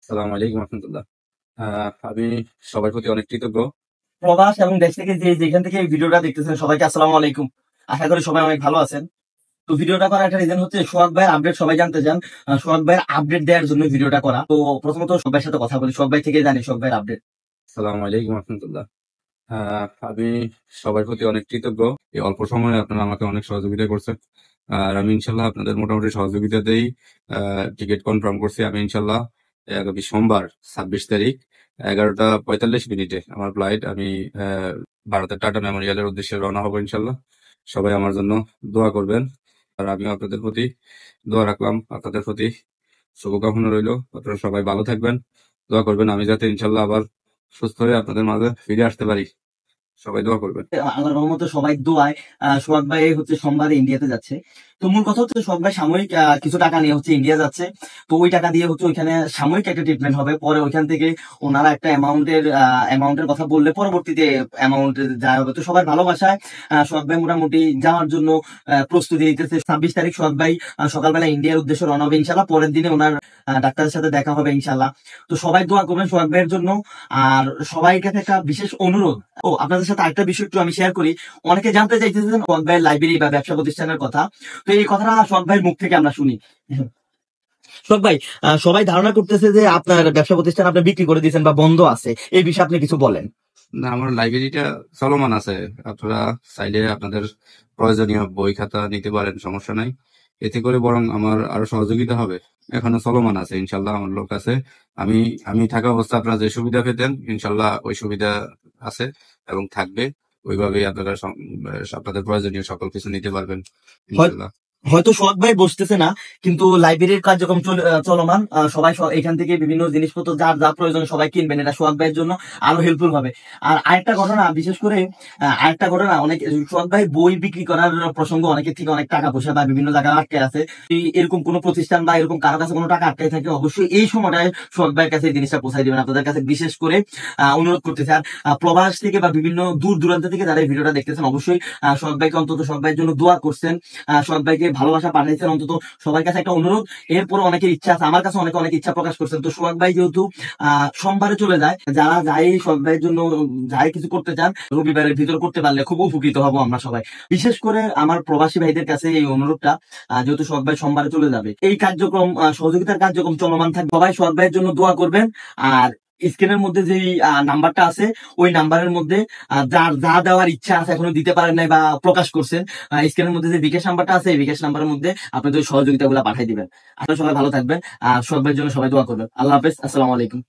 সালাম আলাইকুম রহমতুল্লাহ। আমি সবার প্রতি অনেক কৃতজ্ঞ। প্রবাস এবং দেশ থেকে যেখান থেকে এই ভিডিওটা দেখতেছেন সবাইকে আসসালামু আলাইকুম। আশা করি সবাই অনেক ভালো আছেন। তো ভিডিওটা করার একটা রিজন হচ্ছে সোহাগ ভাইয়ের আপডেট সবাই জানতে চান। সোহাগ ভাইয়ের আপডেট দেওয়ার জন্য ভিডিওটা করা। তো প্রথমত সোহাগ ভাইয়ের সাথে কথা বলি, সোহাগ ভাই থেকে জানি সোহাগ ভাইয়ের আপডেট। সালাম আলাইকুম রহমতুল্লাহ। আমি সবার প্রতি অনেক কৃতজ্ঞ। এই অল্প সময়ে আপনারা আমাকে অনেক সহযোগিতা করছেন। আর আমি ইনশাল্লাহ আপনাদের মোটামুটি সহযোগিতাতেই টিকিট কনফার্ম করছি। আমি ইনশাল্লাহ আগামী সোমবার 26 তারিখ 11টা 45 মিনিটে আমার ফ্লাইট। আমি ভারতের টাটা মেমোরিয়ালের উদ্দেশ্যে রওনা হবো ইনশাল্লাহ। সবাই আমার জন্য দোয়া করবেন। আর আমিও আপনাদের প্রতি দোয়া রাখলাম। আপনাদের প্রতি শুভকামনা রইল। আপনারা সবাই ভালো থাকবেন, দোয়া করবেন আমি যাতে ইনশাল্লাহ আবার সুস্থ হয়ে আপনাদের মাঝে ফিরে আসতে পারি। সবাই দোয়া করবেন। আল্লাহর রহমতে সবাই দোয়ায় সোহাগ ভাই হচ্ছে সোমবারে ইন্ডিয়াতে যাচ্ছে। তো মূল কথা হচ্ছে সোহাগ ভাই সাময়িক কিছু টাকা নিয়ে হচ্ছে ইন্ডিয়া যাচ্ছে। তো ওই টাকা দিয়ে হচ্ছে ওইখানে সাময়িক একটা ট্রিটমেন্ট হবে, পরে ওইখান থেকে ওনারা একটা অ্যামাউন্টের কথা বললে পরবর্তীতে অ্যামাউন্ট যা হবে। তো সবার ভালোবাসায় সোহাগ ভাই মোটামুটি যাওয়ার জন্য প্রস্তুতি নিতেছে। 26 তারিখ সোহাগ ভাই সকালবেলা ইন্ডিয়ার উদ্দেশ্যে রওনা হবে ইনশাল্লাহ। পরের দিনে ওনার ডাক্তারের সাথে দেখা হবে ইনশাল্লাহ। তো সবাই দোয়া করবেন সোহাগ ভাইয়ের জন্য। আর সবাই কাছে একটা বিশেষ অনুরোধ, আপনাদের সাথে আরেকটা বিষয় একটু আমি শেয়ার করি। অনেকে জানতে চাইতেছেন সোহাগ ভাইয়ের লাইব্রেরি বা ব্যবসা প্রতিষ্ঠানের কথা। তো এই কথাটা সোহাগ ভাইয়ের মুখ থেকে আমরা শুনি। সোহাগ ভাই, সবাই ধারণা করতেছে যে আপনার ব্যবসা প্রতিষ্ঠান আপনি বিক্রি করে দিয়েছেন বা বন্ধ আছে, এই বিষয়ে আপনি কিছু বলেন। না, আমার লাইব্রেরিটা চলমান আছে। আপনারা চাইলে আপনাদের প্রয়োজনীয় বই খাতা নিতে পারেন, সমস্যা নাই। এতে করে বরং আমার আরো সহযোগিতা হবে। এখনো চলমান আছে ইনশাল্লাহ, আমার লোক আছে। আমি আমি থাকা অবস্থা আপনারা যে সুবিধা পেতেন ইনশাল্লাহ ওই সুবিধা আছে এবং থাকবে। ওইভাবেই আপনারা আপনাদের প্রয়োজনীয় সকল কিছু নিতে পারবেন ইনশাল্লাহ। হয়তো সোহাগ ভাই বসতেছে না, কিন্তু লাইব্রেরির কার্যক্রম চলমান। সবাই এখান থেকে বিভিন্ন জিনিসপত্র যার যা প্রয়োজন সবাই কিনবেন, এটা সোহাগ ভাইয়ের জন্য আরো হেল্পফুল হবে। আর আরেকটা ঘটনা, বিশেষ করে আরেকটা ঘটনা, অনেক সোহাগ ভাই বই বিক্রি করার প্রসঙ্গ অনেকের থেকে অনেক টাকা পয়সা বা বিভিন্ন জায়গায় আটকে আছে। যদি এরকম কোনো প্রতিষ্ঠান বা এরকম কারো কাছে কোনো টাকা আটকে থাকে, অবশ্যই এই সময়টায় সোহাগ ভাইয়ের কাছে এই জিনিসটা পৌঁছাই দিবেন। আপনাদের কাছে বিশেষ করে অনুরোধ করতেছে। আর প্রবাস থেকে বা বিভিন্ন দূর দূরান্ত থেকে যারা এই ভিডিওটা দেখতেছেন, অবশ্যই সোহাগ ভাইকে অন্তত সোহাগ ভাইয়ের জন্য দোয়া করছেন, সোহাগ ভাইকে ভালোবাসা পাঠাইছেন। অন্তত সবার কাছে একটা অনুরোধ। এরপর অনেকের ইচ্ছা আছে, আমার কাছে অনেক ইচ্ছা প্রকাশ করছেন। তো সোহাগ ভাই যেহেতু সোমবারে চলে যায়, যারা যাই সোহাগ ভাইয়ের জন্য যাই কিছু করতে চান রবিবারের ভিতর করতে পারলে খুব উপকৃত হব আমরা সবাই। বিশেষ করে আমার প্রবাসী ভাইদের কাছে এই অনুরোধটা, যেহেতু সোহাগ ভাই সোমবারে চলে যাবে, এই কার্যক্রম সহযোগিতার কার্যক্রম চলমান থাকবে। সবাই সোহাগ ভাইয়ের জন্য দোয়া করবেন। আর স্ক্রিনের মধ্যে যে নাম্বারটা আছে, ওই নাম্বারের মধ্যে যার যা দেওয়ার ইচ্ছা আছে এখনো দিতে পারেন নাই বা প্রকাশ করছেন, স্ক্রিনের মধ্যে যে বিকাশ নাম্বারটা আছে, এই বিকাশ নাম্বারের মধ্যে আপনাদের সহযোগিতা গুলা পাঠিয়ে দিবেন। আপনারা সবাই ভালো থাকবেন। আর সবার জন্য সবাই দোয়া করবেন। আল্লাহ হাফেজ, আসসালামু আলাইকুম।